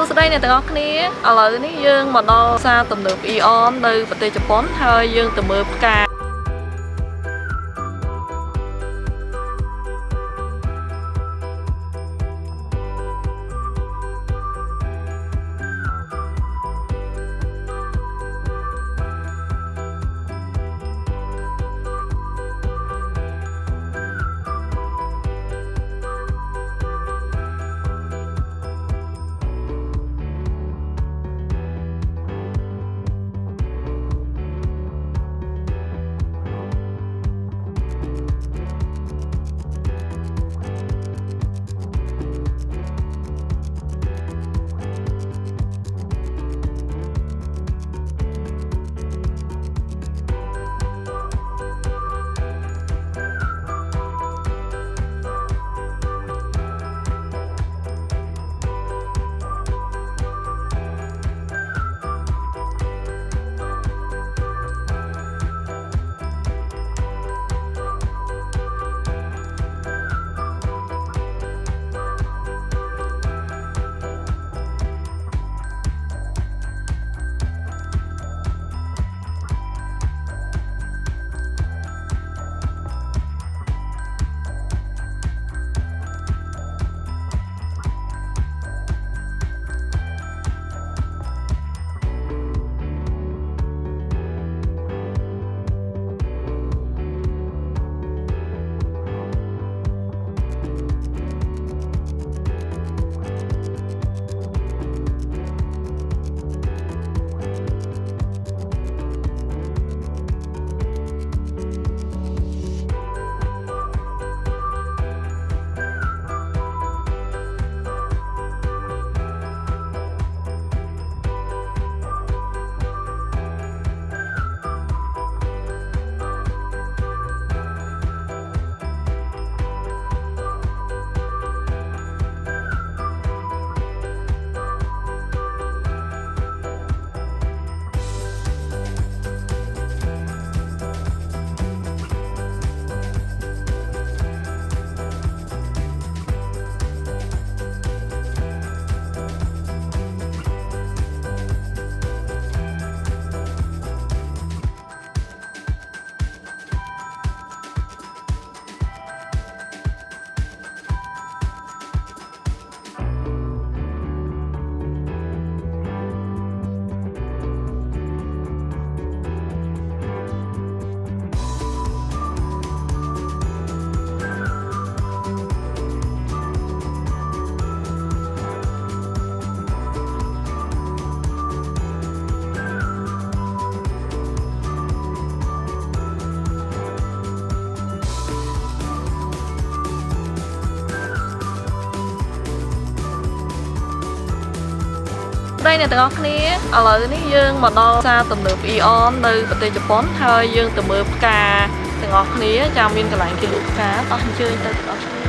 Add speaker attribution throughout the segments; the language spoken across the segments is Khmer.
Speaker 1: សួស្តីអ្នកទាំងអស់គ្នាឥឡូវនេះយើងមកដល់ផ្សារទំនើប Eon នៅប្រទេសជប៉ុនហើយយើងទៅមើលផ្កាđâyអ្នកទាំងអស់គ្នាឥឡូវនេះយើងមកដល់ផ្សារទំនើប Eon នៅប្រទេសជប៉ុនហើយយើងទៅមើលផ្កាទាំងអស់គ្នាចាំមានកន្លែងគេលក់ផ្កាអស់អញ្ជើញទៅទាំងអស់គ្នា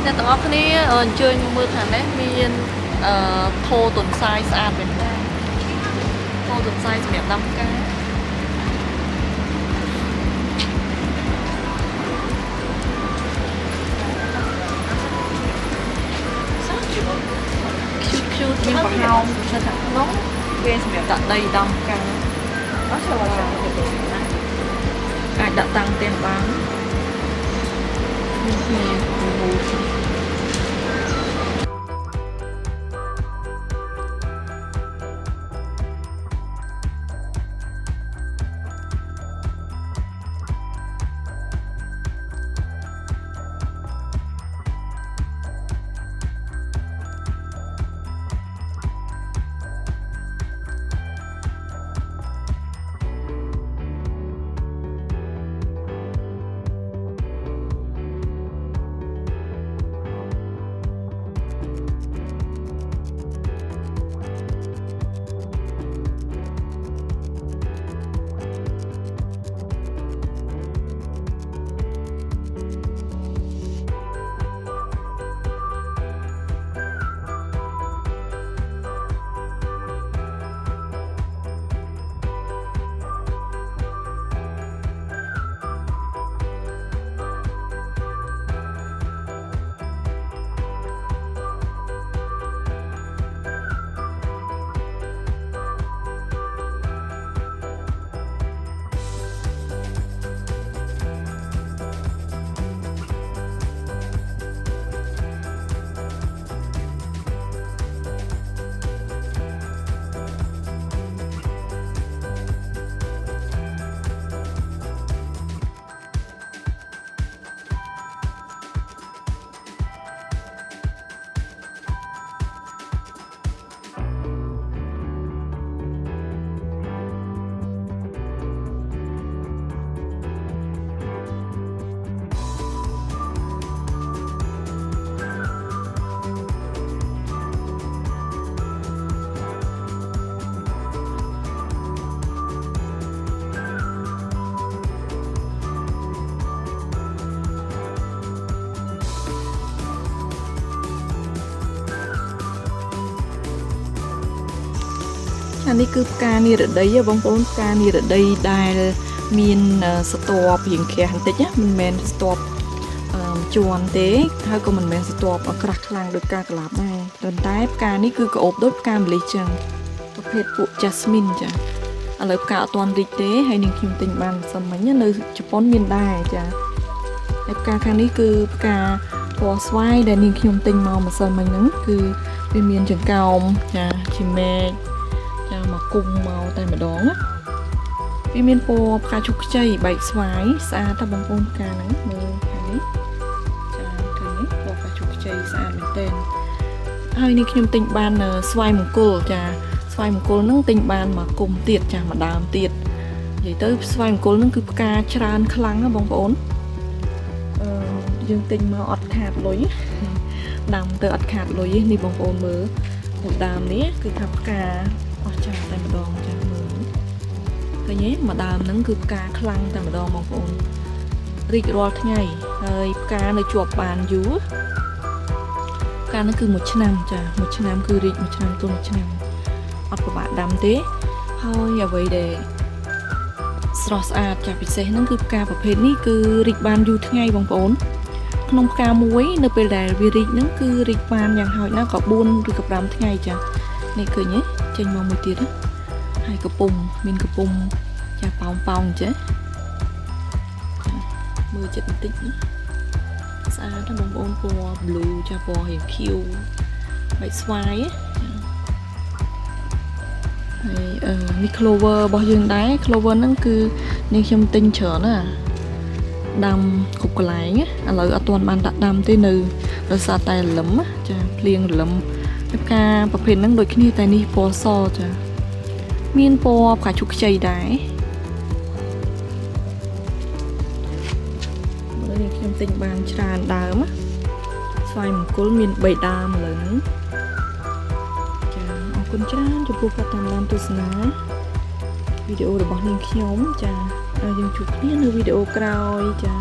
Speaker 1: អ្នកទាំងអស់គ្នាអញ្ជើញមើលខាងនេះមានថូទុនសាយស្អាតមែនទេថូទុនសាយសម្រាប់ដាំផ្កាមានបង្ហោមនៅខាងក្នុងវាសម្រាប់ដាក់ដីដាំផ្កាអត់ចូលអាចដាក់តាំងផ្ទះបានអានេះគឺផ្កានិរដីបងប្អូនផ្កានិរដីដែលមានស្ទាប់រៀងក្រាស់បន្តិចណាមិនមែនស្ទាប់ជាន់ទេហើយក៏មិនមែនស្ទាប់ក្រាស់ខ្លាំងដូចផ្កាកន្លាបដែរប៉ុន្តែផ្កានេះគឺក្អូបដូចផ្កាម្លិះចឹងប្រភេទពួក Jasmine ចាឥឡូវផ្កាអត់ទាន់រីកទេហើយនាងខ្ញុំទិញបានសិនមិញនៅជប៉ុនមានដែរចាហើយផ្កាខាងនេះគឺផ្កាពណ៌ស្វាយដែលនាងខ្ញុំទិញមកម្សិលមិញហ្នឹងគឺវាមានចង្កោមចាជាមែកចាមកគុំមកតែម្ដងណាវាមានពណ៌ផ្កាឈូកខ្ចីបែកស្វាយស្អាតតែបងប្អូនផ្កាហ្នឹងមើលខាងនេះចាឃើញនេះពណ៌ផ្កាឈូកខ្ចីស្អាតមែនទែនហើយនេះខ្ញុំទិញបានស្វាយមង្គលចាស្វាយមង្គលហ្នឹងទិញបានមកគុំទៀតចាមួយដើមទៀតនិយាយទៅស្វាយមង្គលហ្នឹងគឺផ្កាច្រើនខ្លាំងណាបងប្អូនយើងទិញមកអត់ខាតលុយដាំទៅអត់ខាតលុយនេះបងប្អូនមើលមួយដើមនេះគឺថាផ្កាអស់ចាតែម្ដងចាមើលឃើញទេមួយដើមហ្នឹងគឺផ្កាខ្លាំងតែម្ដងបងប្អូនរីករាល់ថ្ងៃហើយផ្កានៅជាប់បានយូរផ្កាហ្នឹងគឺ1ឆ្នាំចា1ឆ្នាំគឺរីក1ឆ្នាំទៅ1ឆ្នាំអត់ពិបាកដាំទេហើយអ្វីដែលស្រស់ស្អាតចាពិសេសហ្នឹងគឺផ្កាប្រភេទនេះគឺរីកបានយូរថ្ងៃបងប្អូនក្នុងផ្កាមួយនៅពេលដែលវារីកហ្នឹងគឺរីកបានយ៉ាងហោចណាស់ក៏4ឬក៏5ថ្ងៃចានេះឃើញទេចេញមកមួយទៀតហើយកំពុំមានកំពុំចាប៉ោងប៉ោងចេះមើលចិត្តបន្តិចណាស្អាតណាស់បងប្អូនពណ៌ blue ចាពណ៌រាងខៀវបែកស្វាយហើយនេះ clover របស់យើងដែរ clover ហ្នឹងគឺនេះខ្ញុំទិញច្រើនណាដាំគ្រប់កន្លែងឥឡូវអត់ទាន់បានដាក់ដាំទេនៅដោយសារតែរលឹមចាភ្លៀងរលឹមហើយផ្កាប្រភេទហ្នឹងដូចគ្នាតែនេះពណ៌សចាមានពណ៌ផ្កាឈូកខ្ចីដែរមើលនេះខ្ញុំទិញបានច្រើនដើមស្វាយមង្គលមាន3ដើមឥឡូវហ្នឹងចាអរគុណច្រើនចំពោះការតាមដានទស្សនាវីដេអូរបស់នាងខ្ញុំចាហើយយើងជួបគ្នានៅវីដេអូក្រោយចា